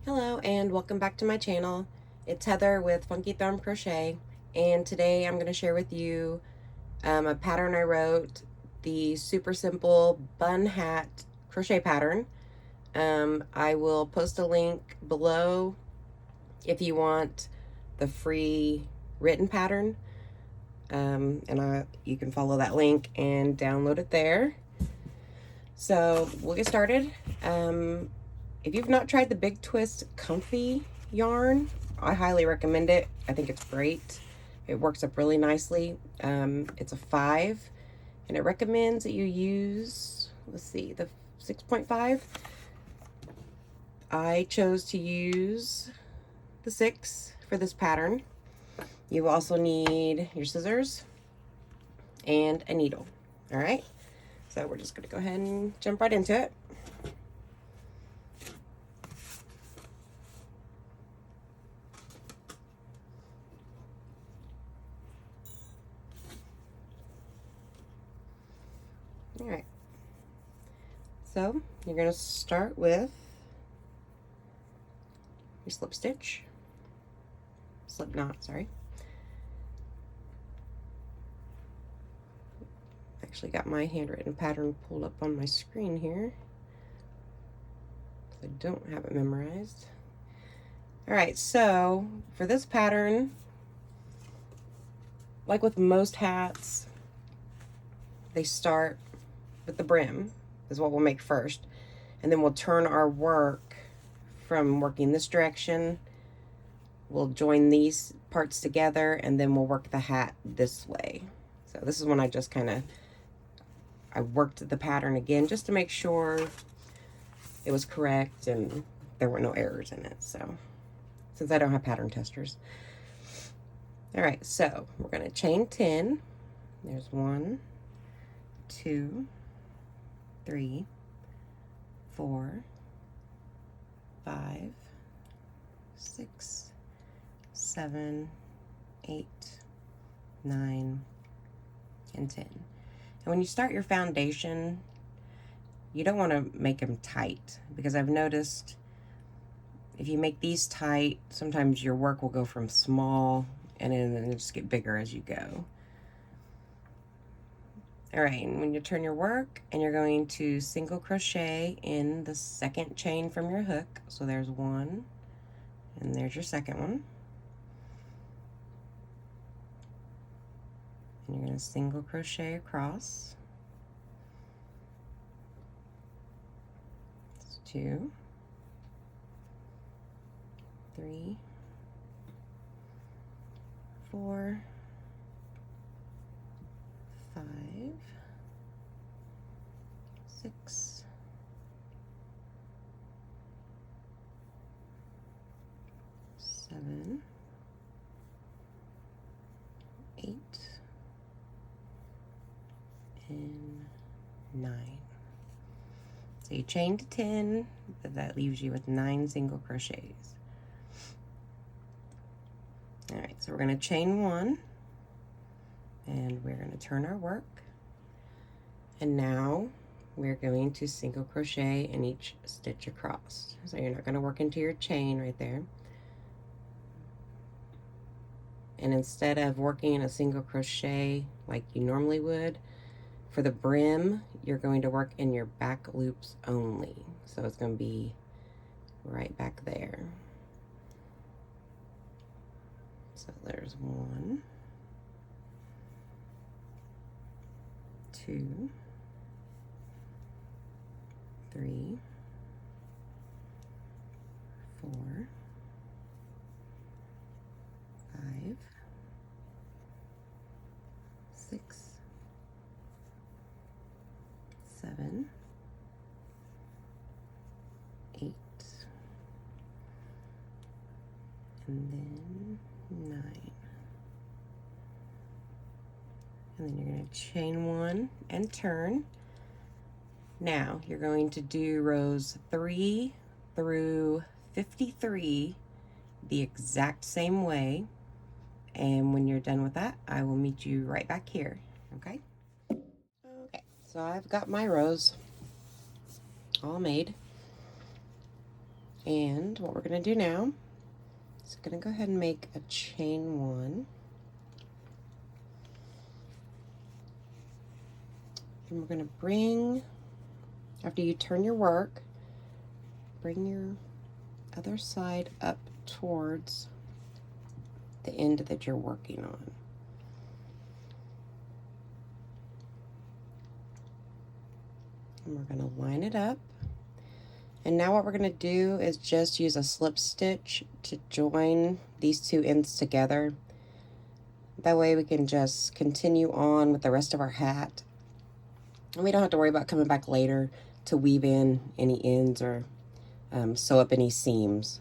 Hello and welcome back to my channel. It's Heather with Funky Thumb Crochet, and today I'm going to share with you a pattern I wrote, the super simple bun hat crochet pattern. I will post a link below if you want the free written pattern, you can follow that link and download it there. So we'll get started. If you've not tried the Big Twist Comfy yarn, I highly recommend it. I think it's great. It works up really nicely. It's a 5, and it recommends that you use, let's see, the 6.5. I chose to use the 6 for this pattern. You also need your scissors and a needle. All right, so we're just gonna go ahead and jump right into it. All right, so you're going to start with your slip knot, sorry. Actually got my handwritten pattern pulled up on my screen here. I don't have it memorized. All right, so for this pattern, like with most hats, they start with the brim, is what we'll make first, and then we'll turn our work from working this direction. We'll join these parts together, and then we'll work the hat this way. So this is when I just I worked the pattern again just to make sure it was correct and there were no errors in it. So since I don't have pattern testers. All right, so we're going to chain 10. There's 1, 2, 3, 4, 5, 6, 7, 8, 9, and 10. And when you start your foundation, you don't want to make them tight, because I've noticed if you make these tight, sometimes your work will go from small and then it'll just get bigger as you go. All right, and when you turn your work, and you're going to single crochet in the second chain from your hook. So there's 1, and there's your second one. And you're going to single crochet across. That's 2, 3, 4, 5, 6, 7, 8, and 9. So you chain to 10, that leaves you with 9 single crochets. All right, so we're going to chain 1, and we're going to turn our work, and now we're going to single crochet in each stitch across. So you're not going to work into your chain right there. And instead of working in a single crochet like you normally would, for the brim, you're going to work in your back loops only. So it's going to be right back there. So there's 1, 2, 3, 4, 5, 6, 7, 8, and then 9. And then you're going to chain 1 and turn. Now you're going to do rows 3 through 53 the exact same way. And when you're done with that, I will meet you right back here, okay? Okay, so I've got my rows all made. And what we're going to do now is going to go ahead and make a chain 1. And we're going to bring, after you turn your work, bring your other side up towards the end that you're working on. And we're going to line it up. And now what we're going to do is just use a slip stitch to join these two ends together. That way we can just continue on with the rest of our hat. And we don't have to worry about coming back later to weave in any ends or sew up any seams.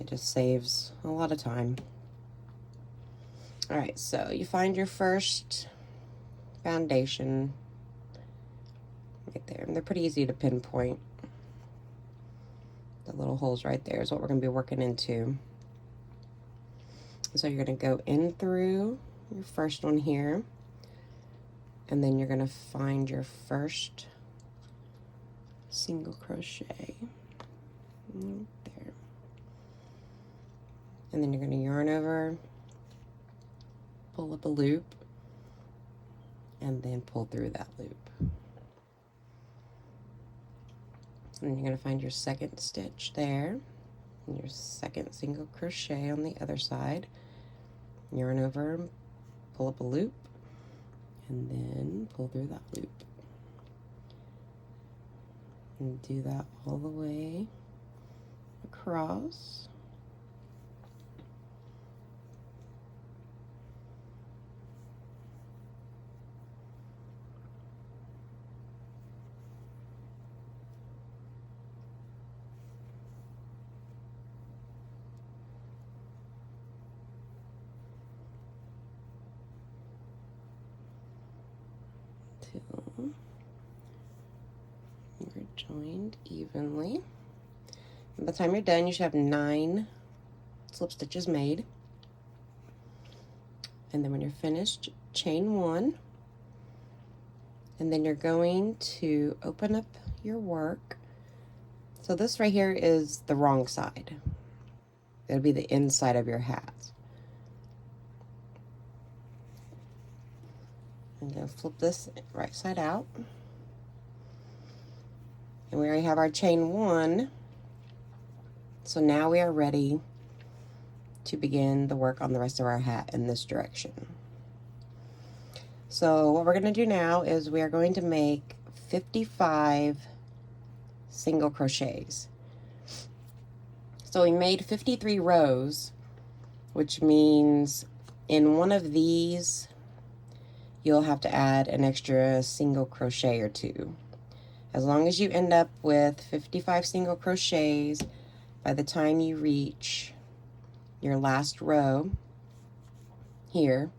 It just saves a lot of time. All right, so you find your first foundation right there. And they're pretty easy to pinpoint. The little holes right there is what we're going to be working into. So you're going to go in through your first one here, and then you're going to find your first single crochet right there. And then you're going to yarn over, pull up a loop, and then pull through that loop. And then you're going to find your second stitch there, and your second single crochet on the other side. Yarn over, pull up a loop, and then pull through that loop. And do that all the way across. Till you're joined evenly. And by the time you're done, you should have 9 slip stitches made. And then when you're finished, chain 1. And then you're going to open up your work. So this right here is the wrong side. It'll be the inside of your hat. I'm going to flip this right side out. And we already have our chain 1. So now we are ready to begin the work on the rest of our hat in this direction. So what we're going to do now is we are going to make 55 single crochets. So we made 53 rows, which means in one of these you'll have to add an extra single crochet or 2. As long as you end up with 55 single crochets by the time you reach your last row here,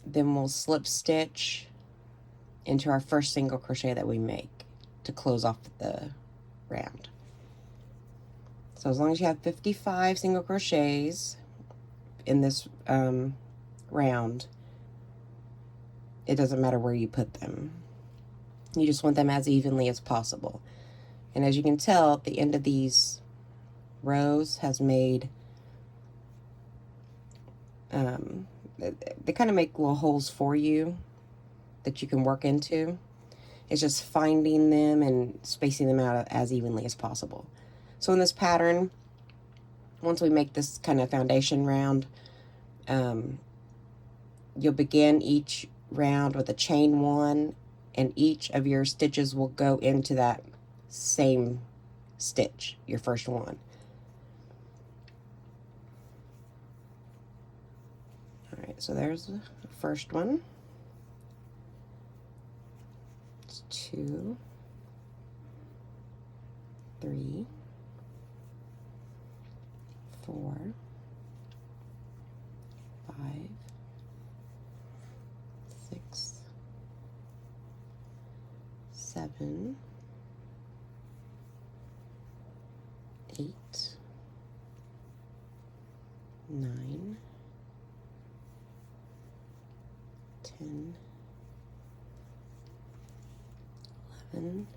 then we'll slip stitch into our first single crochet that we make to close off the round. So as long as you have 55 single crochets in this round, it doesn't matter where you put them. You just want them as evenly as possible. And as you can tell, at the end of these rows has made, they kind of make little holes for you that you can work into. It's just finding them and spacing them out as evenly as possible. So in this pattern, once we make this kind of foundation round, you'll begin each round with a chain 1, and each of your stitches will go into that same stitch, your first one. All right, so there's the first one. It's 2, 3, 4, 5, 6, 7, 8, 9, 10, 11,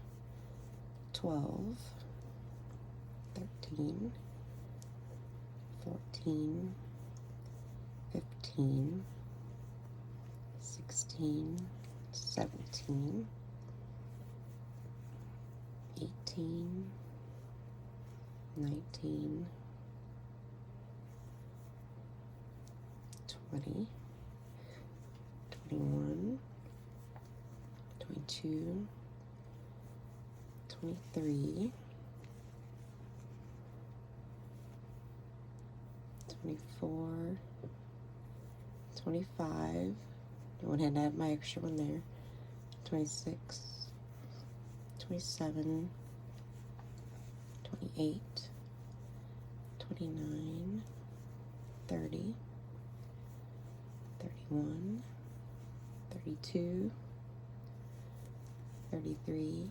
12, 13, 14, 15, 16, 17, 18, 19, 20, 21, 22, 23, 24, 25, I went ahead and add my extra one there, 26, 27, 28, 29, 30, 31, 32, 33,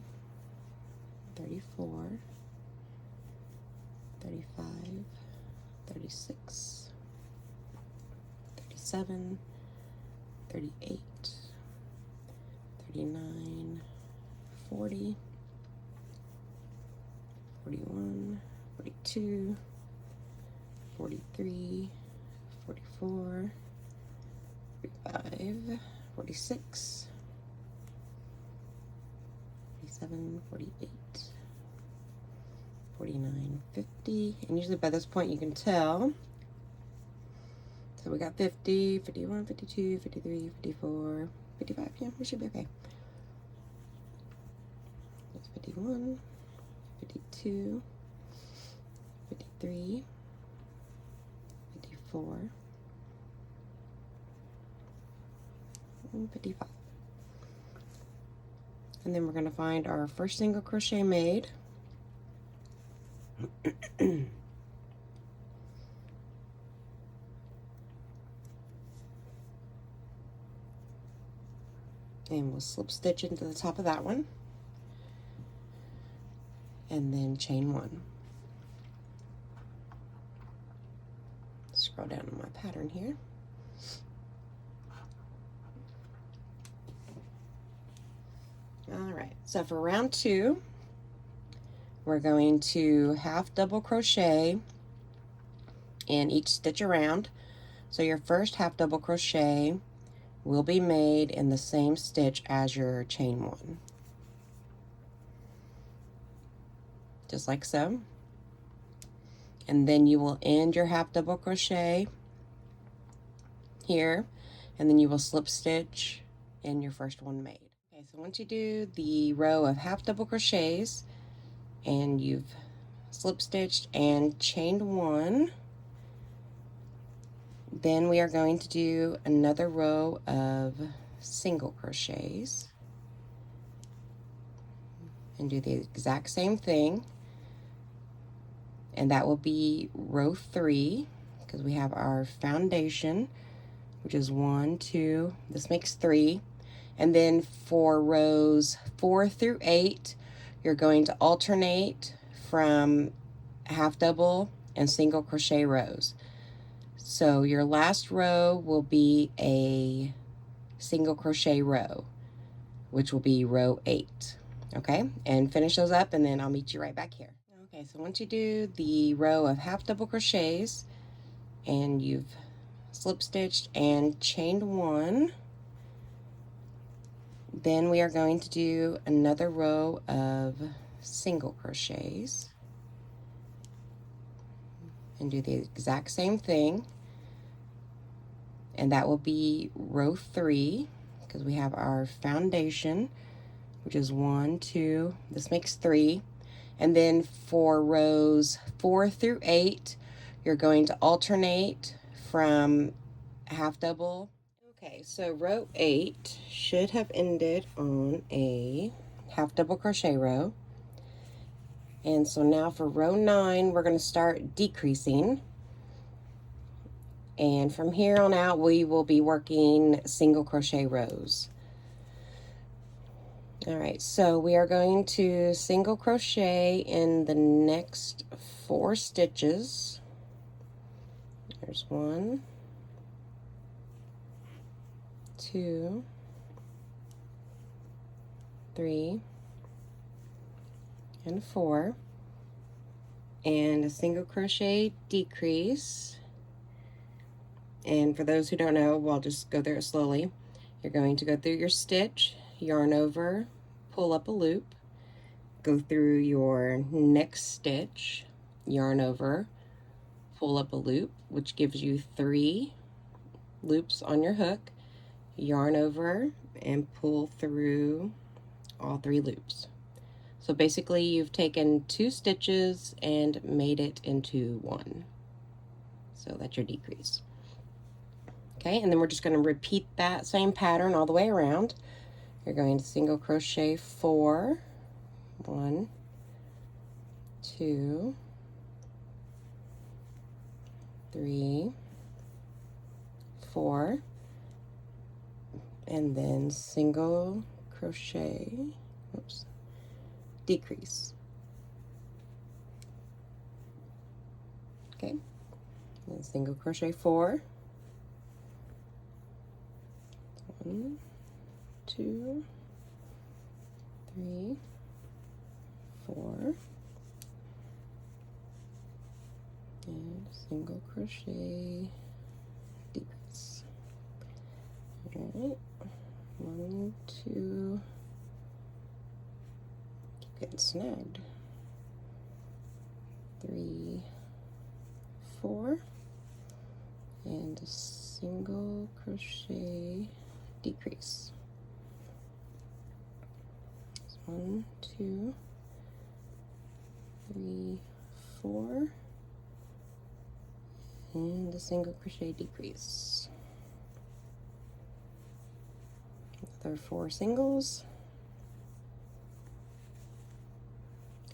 34, 35, 36, 37, 38, 39, 40, 41, 42, 43, 44, 45, 46, 47, 48, 49, 50, and usually by this point you can tell. So we got 50, 51, 52, 53, 54, 55, yeah, we should be okay. That's 51, 52, 53, 54, and 55. And then we're going to find our first single crochet made. And we'll slip stitch into the top of that one. And then chain one. Scroll down on my pattern here. All right, so for round 2, we're going to half double crochet in each stitch around. So your first half double crochet will be made in the same stitch as your chain one. Just like so. And then you will end your half double crochet here, and then you will slip stitch in your first one made. Okay, so once you do the row of half double crochets and you've slip stitched and chained one, then we are going to do another row of single crochets and do the exact same thing, and that will be row 3, because we have our foundation, which is 1, 2, this makes 3, and then for rows 4 through 8 you're going to alternate from half double and single crochet rows. So your last row will be a single crochet row, which will be row 8. Okay, and finish those up, and then I'll meet you right back here. Okay, so once you do the row of half double crochets and you've slip stitched and chained one, then we are going to do another row of single crochets and do the exact same thing, and that will be row 3, because we have our foundation, which is 1, 2, this makes 3, and then for rows 4 through 8 you're going to alternate from half double. Okay, so row 8 should have ended on a half double crochet row, and so now for row 9 we're going to start decreasing, and from here on out we will be working single crochet rows. All right, so we are going to single crochet in the next 4 stitches. There's 1, 2, 3, and 4. and a single crochet decrease. And for those who don't know, well, I'll just go through it slowly. You're going to go through your stitch, yarn over, pull up a loop, go through your next stitch, yarn over, pull up a loop, which gives you 3 loops on your hook, yarn over, and pull through all 3 loops. So basically you've taken 2 stitches and made it into 1. So that's your decrease. Okay, and then we're just going to repeat that same pattern all the way around. You're going to single crochet 4, 1, 2, 3, 4, and then single crochet, oops, decrease. Okay, and single crochet 4, 1, 2, 3, 4, and single crochet decrease. All right, 1, 2, keep getting snagged. 3, 4, and a single crochet decrease. 1, 2, 3, 4, and a single crochet decrease. Another 4 singles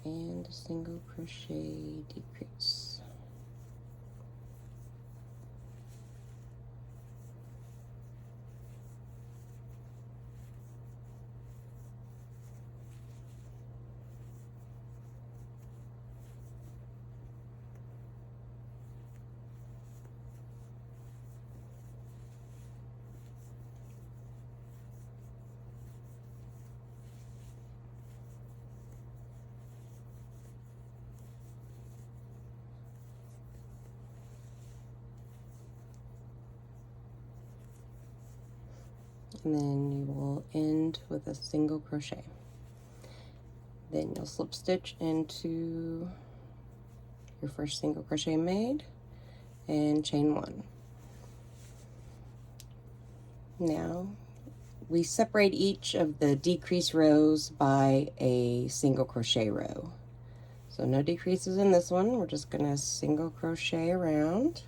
and a single crochet decrease. And then you will end with a single crochet. Then you'll slip stitch into your first single crochet made and chain 1. Now we separate each of the decrease rows by a single crochet row. So no decreases in this one. We're just gonna single crochet around.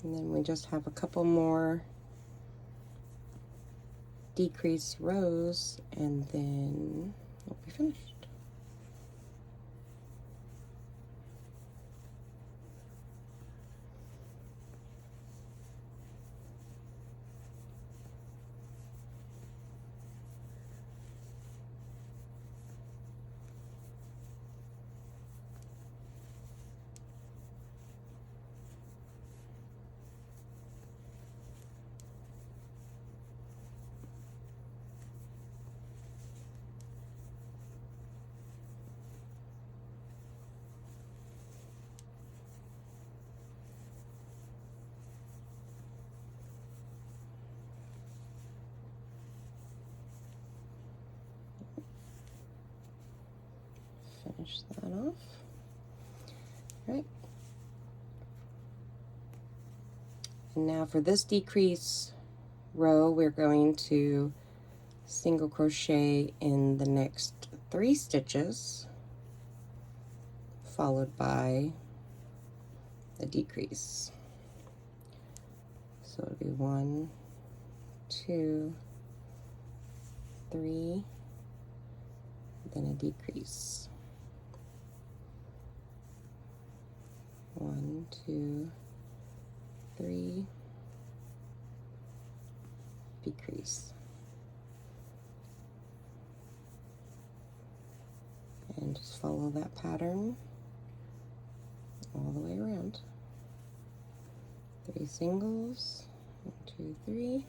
And then we just have a couple more decrease rows and then we'll be finished. Finish that off. All right. And now for this decrease row, we're going to single crochet in the next 3 stitches, followed by a decrease. So it'll be 1, 2, 3, then a decrease. 1, 2, 3, decrease. And just follow that pattern all the way around. 3 singles, 1, 2, 3,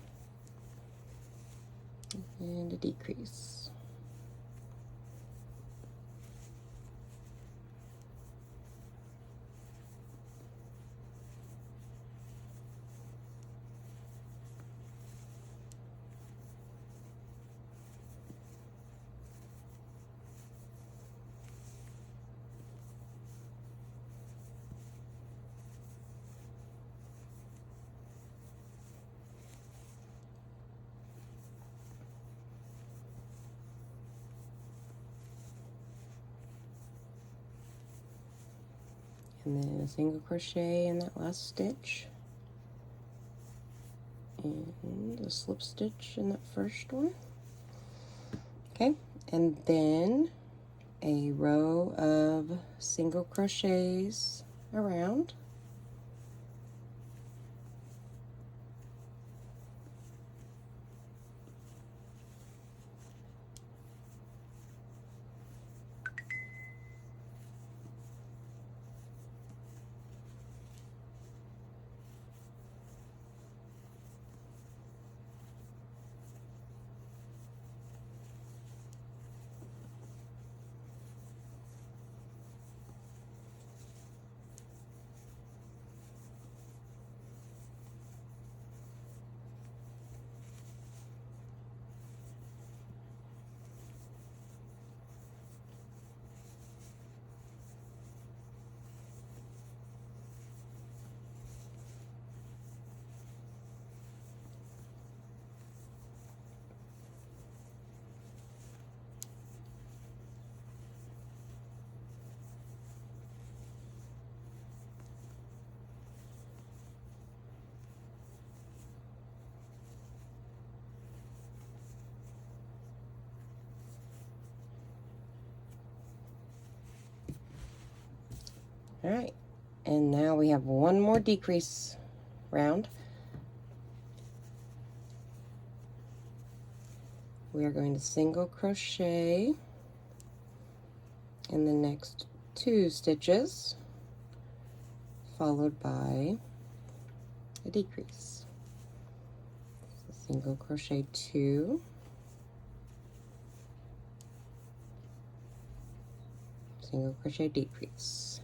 and a decrease. And then a single crochet in that last stitch, and a slip stitch in that first one. Okay, and then a row of single crochets around. All right, and now we have one more decrease round. We are going to single crochet in the next 2 stitches, followed by a decrease. So single crochet 2, single crochet, decrease.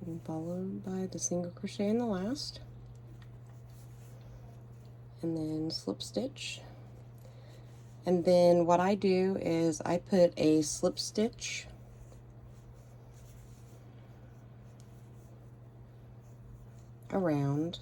And followed by the single crochet in the last, and then slip stitch. And then what I do is I put a slip stitch around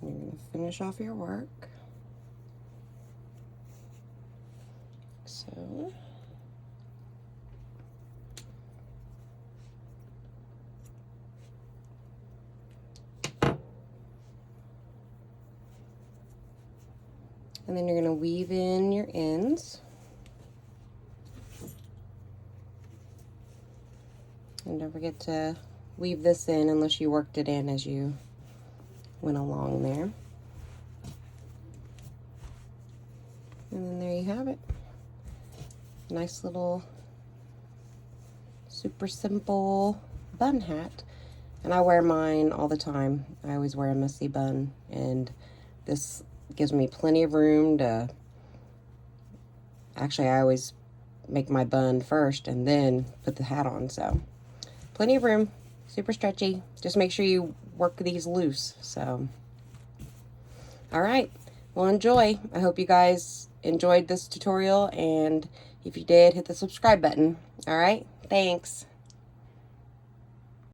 You're going to finish off your work. So, and then you're going to weave in your ends. And don't forget to weave this in unless you worked it in as you went along there. And then there you have it. Nice little super simple bun hat. And I wear mine all the time. I always wear a messy bun, and this gives me plenty of room to, actually I always make my bun first and then put the hat on, so plenty of room, super stretchy. Just make sure you work these loose. So all right, well, enjoy. I hope you guys enjoyed this tutorial, and if you did, hit the subscribe button. All right, thanks.